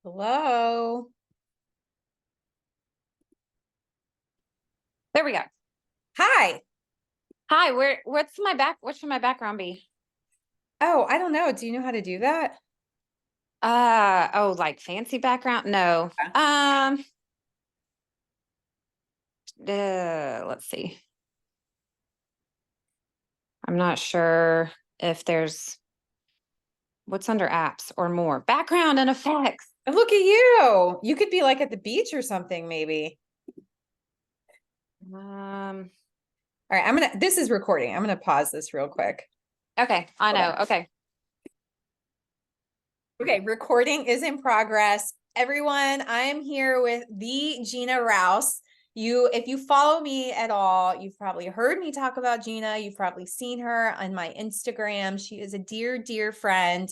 Hello. There we go. Hi. Hi, what should my background be? Oh, I don't know. Do you know how to do that? Oh, like fancy background? No. Yeah. Let's see. I'm not sure if there's what's under apps or more. Background and effects. Look at you. You could be like at the beach or something, maybe. Um, All right, this is recording. I'm gonna pause this real quick. okay, I Hold know. on. Okay. Okay, recording is in progress. Everyone, I am here with the Gina Rouse. If you follow me at all, you've probably heard me talk about Gina. You've probably seen her on my Instagram. She is a dear, dear friend.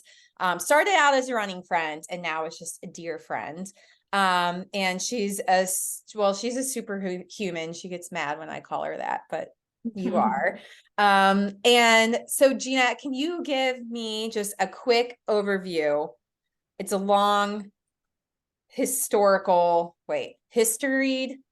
Started out as a running friend and now is just a dear friend. And she's a superhuman. She gets mad when I call her that, but you are. And so Gina, can you give me just a quick overview? It's a long history.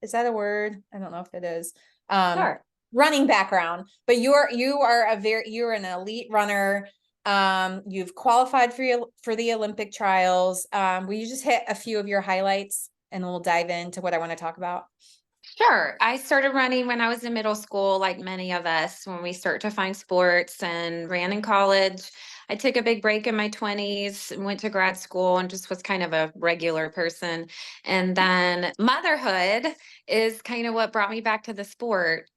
Is that a word? I don't know if it is. Sure. Running background, but you're an elite runner. You've qualified for the Olympic trials. Will you just hit a few of your highlights and we'll dive into what I want to talk about? Sure. I started running when I was in middle school, like many of us, when we start to find sports, and ran in college. I took a big break in my 20s and went to grad school and just was kind of a regular person. And then motherhood is kind of what brought me back to the sport,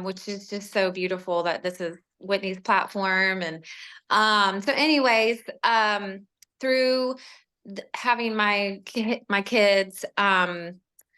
which is just so beautiful that this is Whitney's platform. And so anyways, through having my kids,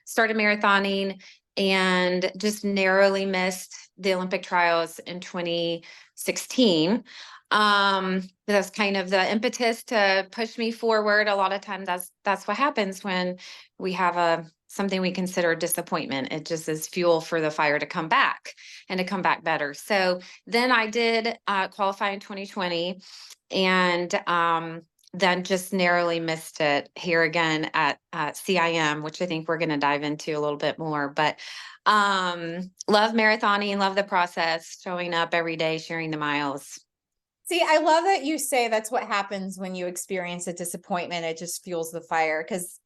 started marathoning and just narrowly missed the Olympic trials in 2016. That's kind of the impetus to push me forward. A lot of times that's what happens when we have something we consider disappointment. It just is fuel for the fire to come back and to come back better. So then I did qualify in 2020, and then just narrowly missed it here again at CIM, which I think we're going to dive into a little bit more. But love marathoning, love the process, showing up every day, sharing the miles. See, I love that you say that's what happens when you experience a disappointment. It just fuels the fire, because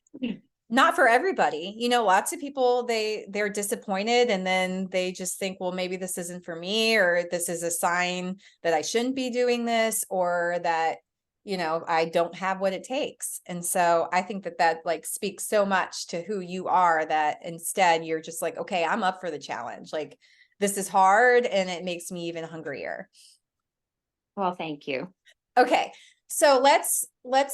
not for everybody. Lots of people, they're disappointed and then they just think, well, maybe this isn't for me, or this is a sign that I shouldn't be doing this, or that I don't have what it takes. And so I think that like speaks so much to who you are, that instead you're just like, okay, I'm up for the challenge. Like, this is hard and it makes me even hungrier. Well, thank you. Okay, so let's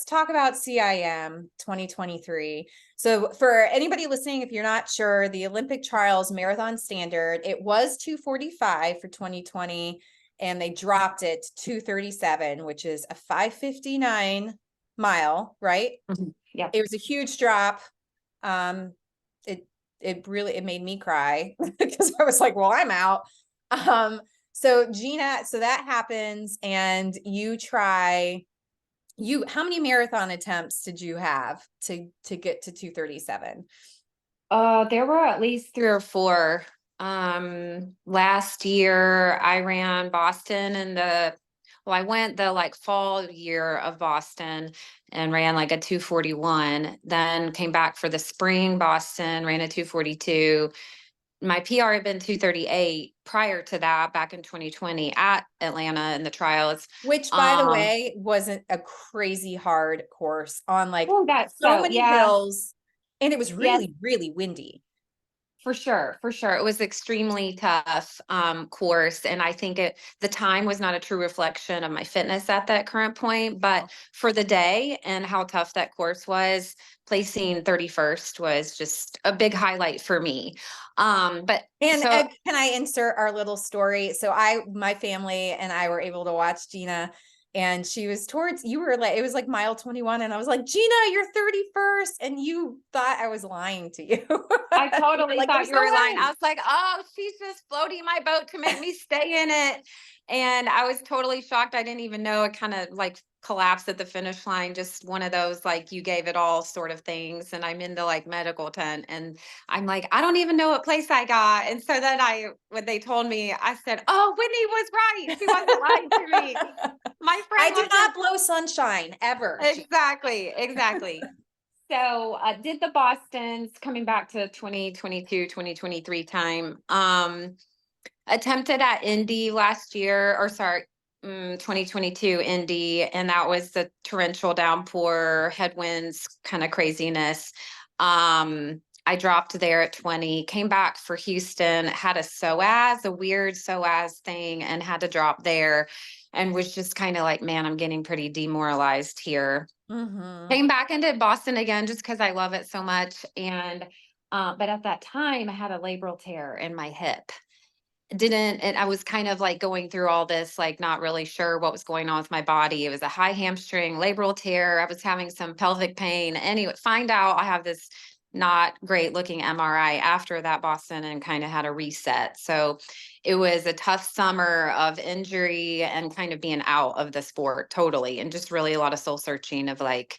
talk about CIM 2023. So for anybody listening, if you're not sure, the Olympic Trials marathon standard, it was 2:45 for 2020, and they dropped it to 2:37, which is a 5:59 mile, right? Mm-hmm. Yeah. It was a huge drop. It made me cry because I was like, well, I'm out. So Gina, so that happens, and how many marathon attempts did you have to get to 2:37? There were at least 3 or 4. Last year I ran Boston I went the like fall year of Boston and ran like a 2:41, then came back for the spring Boston, ran a 2:42. My PR had been 2:38 prior to that, back in 2020 at Atlanta in the trials. Which, by the way, wasn't a crazy hard course on like so many hills, and it was really, really windy. For sure. It was extremely tough course. And I think the time was not a true reflection of my fitness at that current point, but for the day and how tough that course was, placing 31st was just a big highlight for me. Can I insert our little story? So my family and I were able to watch Gina, and she was it was like mile 21. And I was like, Gina, you're 31st. And you thought I was lying to you. I totally like, thought you were lying. I was like, oh, she's just floating my boat to make me stay in it. And I was totally shocked. I didn't even know. It kind of like collapse at the finish line, just one of those like you gave it all sort of things. And I'm in the like medical tent and I'm like, I don't even know what place I got. And so then when they told me, I said, oh, Whitney was right. She wasn't lying to me. My I friend do not wasn't. blow sunshine ever. Exactly, exactly. So did the Boston's coming back to 2022, 2023 time. Attempted at Indy last year, or sorry, 2022 Indy, and that was the torrential downpour, headwinds, kind of craziness. I dropped there at 20, came back for Houston, had a weird psoas thing, and had to drop there, and was just kind of like, man, I'm getting pretty demoralized here. Mm-hmm. Came back and did Boston again just because I love it so much. And but at that time I had a labral tear in my hip. Didn't And I was kind of like going through all this, like not really sure what was going on with my body. It was a high hamstring labral tear. I was having some pelvic pain. Anyway, find out I have this not great looking MRI after that Boston and kind of had a reset. So it was a tough summer of injury and kind of being out of the sport totally, and just really a lot of soul searching of like,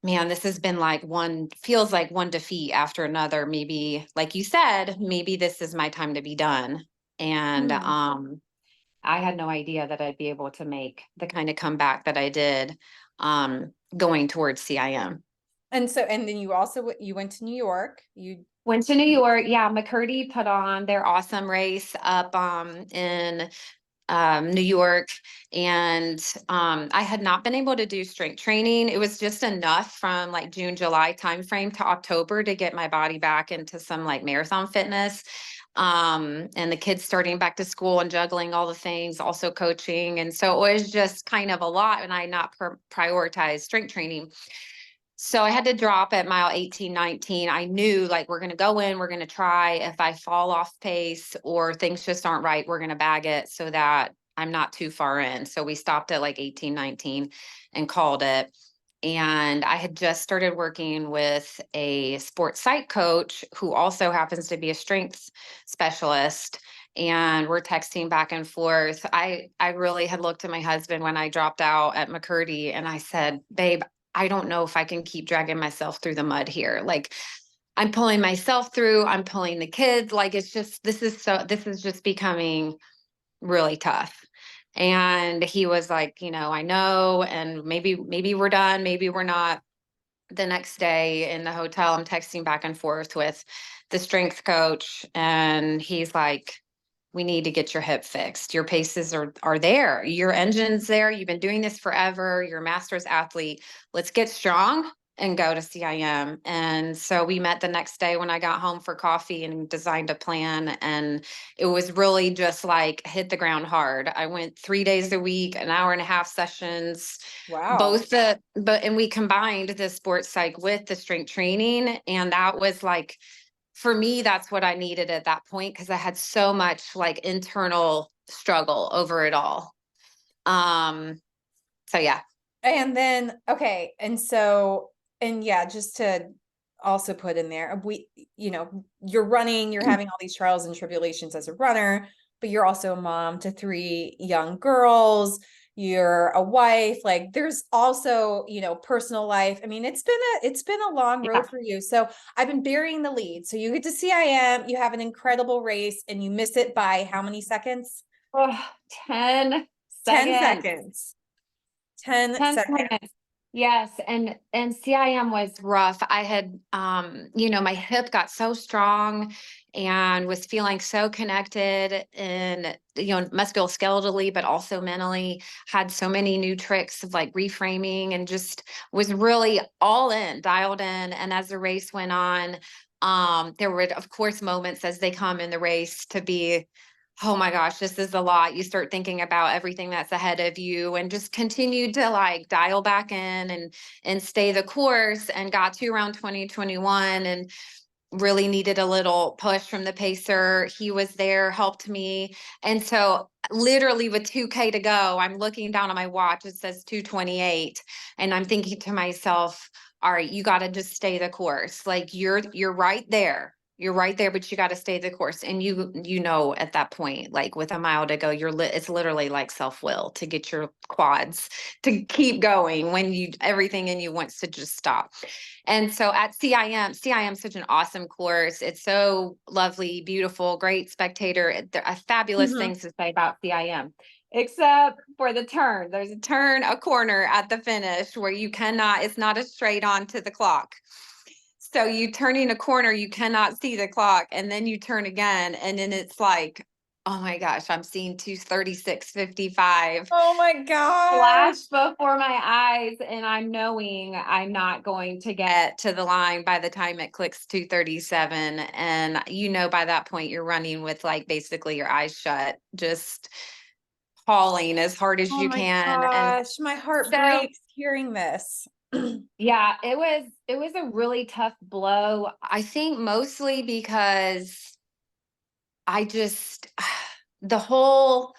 man, this has been like feels like one defeat after another. Maybe, like you said, maybe this is my time to be done. And I had no idea that I'd be able to make the kind of comeback that I did, going towards CIM. And then you went to New York. You Went to New York. Yeah, McCurdy put on their awesome race up in New York. And I had not been able to do strength training. It was just enough from like June, July timeframe to October to get my body back into some like marathon fitness. And the kids starting back to school and juggling all the things, also coaching. And so it was just kind of a lot, and I not prioritized strength training. So I had to drop at mile 18, 19. I knew like we're going to go in, we're going to try. If I fall off pace or things just aren't right, we're going to bag it so that I'm not too far in. So we stopped at like 18, 19 and called it. And I had just started working with a sports psych coach who also happens to be a strength specialist. And we're texting back and forth. I really had looked at my husband when I dropped out at McCurdy and I said, babe, I don't know if I can keep dragging myself through the mud here. Like I'm pulling myself through, I'm pulling the kids. Like this is just becoming really tough. And he was like, I know, and maybe we're done, maybe we're not. The next day in the hotel, I'm texting back and forth with the strength coach, and he's like, we need to get your hip fixed. Your paces are there. Your engine's there. You've been doing this forever. You're a master's athlete. Let's get strong and go to CIM. And so we met the next day when I got home for coffee and designed a plan. And it was really just like hit the ground hard. I went 3 days a week, an hour and a half sessions, wow. and we combined the sports psych with the strength training. And that was like, for me, that's what I needed at that point because I had so much like internal struggle over it all. So yeah. And then okay, and yeah, just to also put in there, you're running, you're having all these trials and tribulations as a runner, but you're also a mom to three young girls. You're a wife. Like there's also, personal life. I mean, it's been a long road Yeah. for you. So I've been burying the lead. So you get to CIM, you have an incredible race, and you miss it by how many seconds? Oh, 10 10 seconds. seconds. 10 10 seconds. seconds. Yes, and CIM was rough. I had my hip got so strong and was feeling so connected and musculoskeletally, but also mentally. Had so many new tricks of like reframing and just was really all in, dialed in. And as the race went on, there were of course moments as they come in the race to be, oh my gosh, this is a lot. You start thinking about everything that's ahead of you and just continue to like dial back in and stay the course, and got to around 2021 and really needed a little push from the pacer. He was there, helped me. And so literally with 2K to go, I'm looking down on my watch. It says 2:28. And I'm thinking to myself, all right, you got to just stay the course. Like you're right there. You're right there, but you got to stay the course. And you know, at that point, like with a mile to go, it's literally like self-will to get your quads to keep going when everything in you wants to just stop. And so at CIM is such an awesome course. It's so lovely, beautiful, great spectator. There are fabulous things to say about CIM. Except for the turn. There's a corner at the finish where it's not a straight on to the clock. So you turning a corner, you cannot see the clock, and then you turn again, and then it's like, oh my gosh, I'm seeing 2:36:55 Oh my flash gosh. before my eyes, and I'm knowing I'm not going to get to the line by the time it clicks 2:37. And by that point, you're running with like basically your eyes shut, just hauling as hard as Oh you my can. And gosh. My heart so breaks hearing this. yeah, it was a really tough blow. I think mostly because I just the whole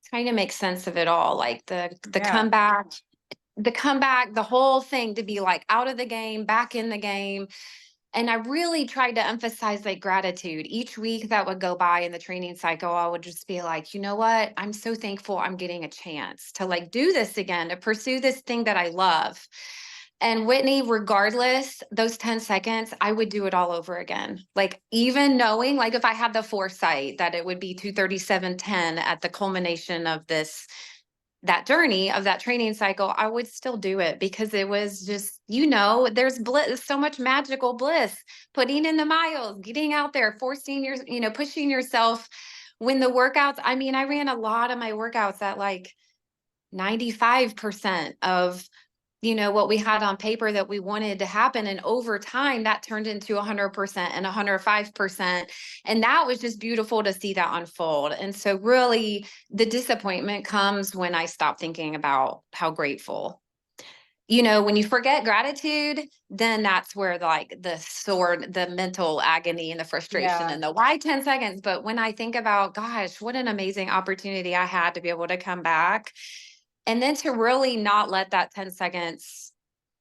trying to make sense of it all, like the Yeah. comeback, the whole thing to be like out of the game, back in the game. And I really tried to emphasize like gratitude. Each week that would go by in the training cycle, I would just be like, you know what? I'm so thankful I'm getting a chance to like do this again, to pursue this thing that I love. And Whitney, regardless, those 10 seconds, I would do it all over again. Like, even knowing, like, if I had the foresight that it would be 2:37:10 at the culmination of that journey of that training cycle, I would still do it because it was just, there's bliss, so much magical bliss, putting in the miles, getting out there, pushing yourself when the workouts, I mean, I ran a lot of my workouts at like 95% of what we had on paper that we wanted to happen. And over time, that turned into 100% and 105%. And that was just beautiful to see that unfold. And so really the disappointment comes when I stop thinking about how grateful. When you forget gratitude, then that's where the mental agony and the frustration Yeah. and the why 10 seconds. But when I think about, gosh, what an amazing opportunity I had to be able to come back, and then to really not let that 10 seconds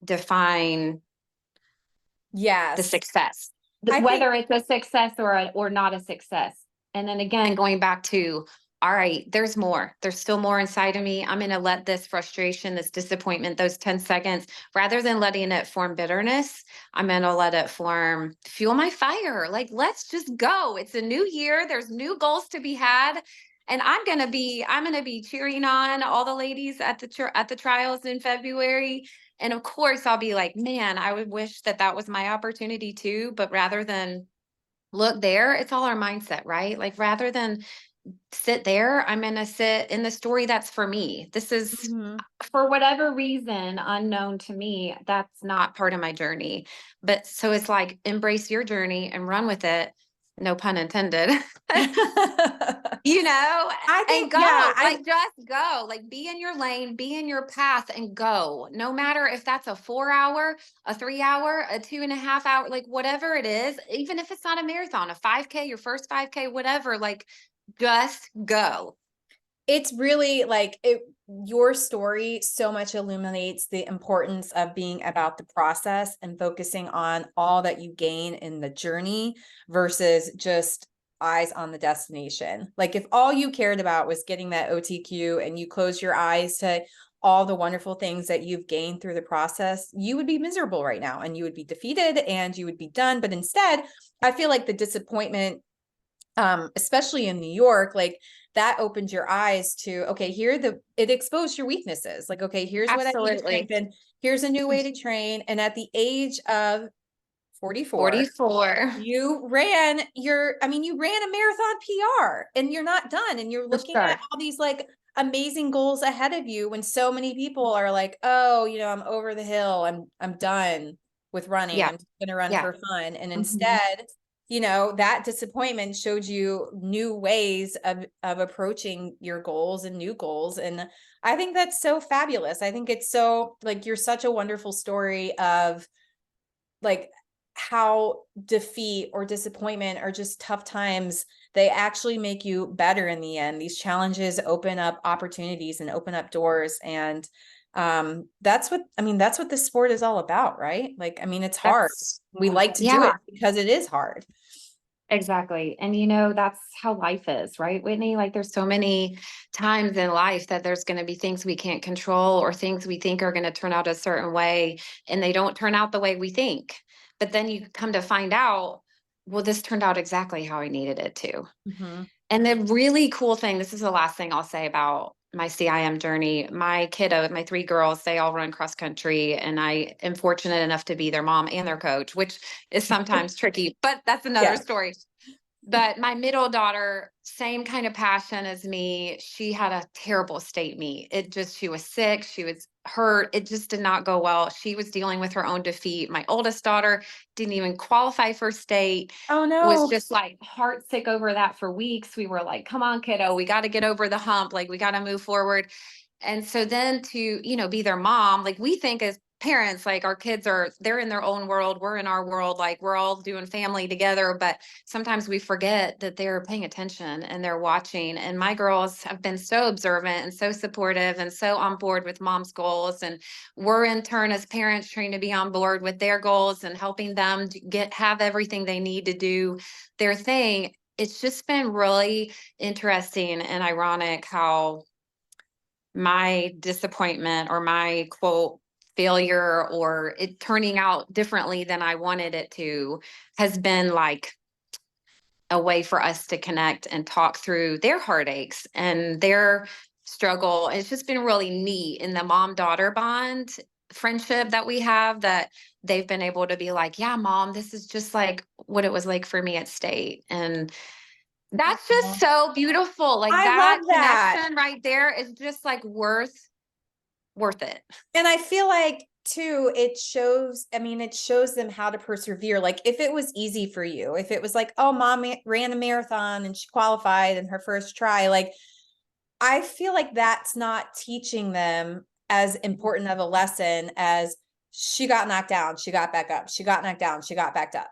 define the Yes. success, I think whether it's a success or not a success. And then again, going back to, all right, there's more. There's still more inside of me. I'm going to let this frustration, this disappointment, those 10 seconds, rather than letting it form bitterness, I'm going to let it fuel my fire. Like, let's just go. It's a new year. There's new goals to be had. And I'm going to be cheering on all the ladies at the trials in February. And of course, I'll be like, man, I would wish that was my opportunity too. But rather than look there, it's all our mindset, right? Like, rather than sit there, I'm going to sit in the story that's for me. This is, Mhm. for whatever reason, unknown to me, that's not part of my journey. But so it's like, embrace your journey and run with it. No pun intended. you know, I and think, yeah, go, like, just go, like, be in your lane, be in your path and go, no matter if that's a 4 hour, a 3 hour, a 2.5 hour, like whatever it is, even if it's not a marathon, a 5K, your first 5K, whatever, like, just go. it's really like your story so much illuminates the importance of being about the process and focusing on all that you gain in the journey versus just eyes on the destination. Like, if all you cared about was getting that OTQ and you close your eyes to all the wonderful things that you've gained through the process, you would be miserable right now and you would be defeated and you would be done. But instead, I feel like the disappointment, especially in New York, like, that opened your eyes to, okay, it exposed your weaknesses. Like, okay, here's what I need to Absolutely. strengthen. Here's a new way to train. And at the age of 44, 44. you ran a marathon PR and you're not done. And you're For looking at sure. all these like amazing goals ahead of you when so many people are like, oh, I'm over the hill. I'm done with running. Yeah. I'm just going to run Yeah. for fun. And Mhm. instead, that disappointment showed you new ways of approaching your goals and new goals. And I think that's so fabulous. I think it's so, like, you're such a wonderful story of, like, how defeat or disappointment or just tough times, they actually make you better in the end. These challenges open up opportunities and open up doors. And that's what this sport is all about, right? Like, it's hard. That's, We like to do yeah. it because it is hard. Exactly. And you know, that's how life is, right, Whitney? Like there's so many times in life that there's going to be things we can't control or things we think are going to turn out a certain way and they don't turn out the way we think. But then you come to find out, well, this turned out exactly how I needed it to. Mhm. And the really cool thing, this is the last thing I'll say about my CIM journey. My kiddo, my three girls, they all run cross country, and I am fortunate enough to be their mom and their coach, which is sometimes tricky, but that's another Yeah. story. But my middle daughter, same kind of passion as me. She had a terrible state meet. She was sick. She was hurt. It just did not go well. She was dealing with her own defeat. My oldest daughter didn't even qualify for state, Oh was no. just like heart sick over that for weeks. We were like, come on, kiddo, we got to get over the hump. Like, we got to move forward. And so then to, be their mom, like we think as parents, like our kids they're in their own world, we're in our world, like we're all doing family together, but sometimes we forget that they're paying attention and they're watching. And my girls have been so observant and so supportive and so on board with mom's goals, and we're in turn as parents trying to be on board with their goals and helping them to have everything they need to do their thing. It's just been really interesting and ironic how my disappointment or my quote failure or it turning out differently than I wanted it to has been like a way for us to connect and talk through their heartaches and their struggle. It's just been really neat in the mom daughter bond friendship that we have, that they've been able to be like, yeah, mom, this is just like what it was like for me at state. And that's just Aw. so beautiful. Like I that love that. connection right there is just like worth it. And I feel like too, it shows, I mean, it shows them how to persevere. Like if it was easy for you, if it was like, oh, mom ran a marathon and she qualified in her first try, like I feel like that's not teaching them as important of a lesson as she got knocked down, she got back up, she got knocked down, she got back up.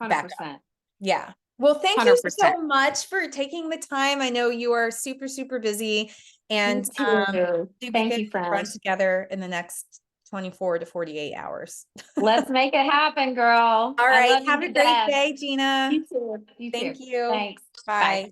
100%. Yeah. Well, thank you 100%. so much for taking the time. I know you are super, super busy, You and too. maybe we Thank could you, friend. run together in the next 24 to 48 hours. Let's make it happen, girl. All I right. love you Have a to great death. day, Gina. You too. You too. Thank you. Thanks. Bye. Bye.